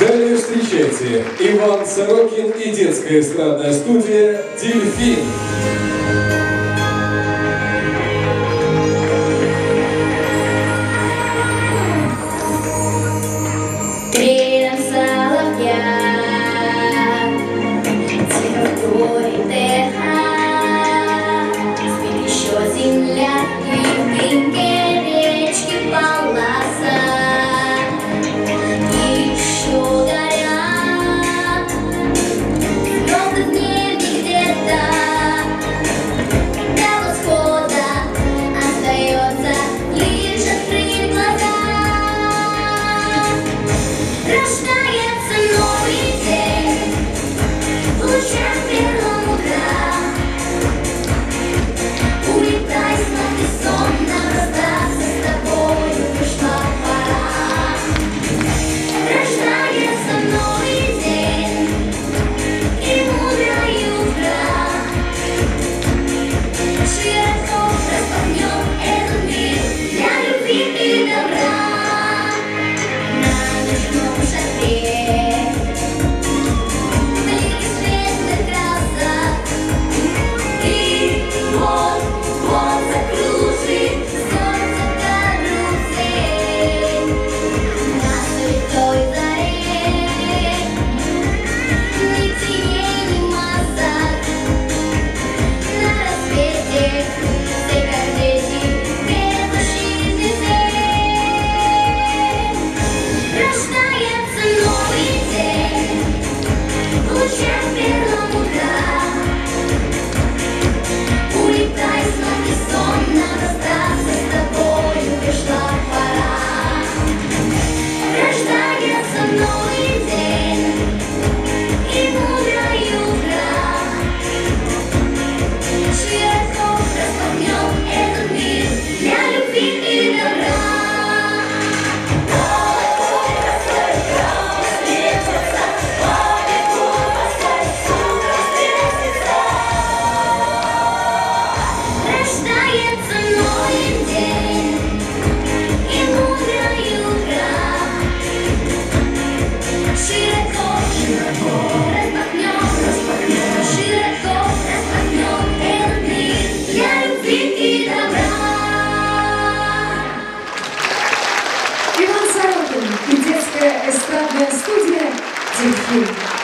Далее встречайте Иван Сорокин и детская эстрадная студия «Дельфин». Крыльям соловья тихо вторит эхо, спит еще земля, и в дымке речки полоса. И еще горят звезды в небе где-то, до восхода остается лишь открыть глаза. Рождается новый день в лучах первого утра. Улетай, сладкий сон, нам расстаться с тобою пришла пора. Рождается новый день и мудрое утро. Широко распахнем этот мир для любви и добра. Иван Сорокин и детская эстрадная студия «Дельфин».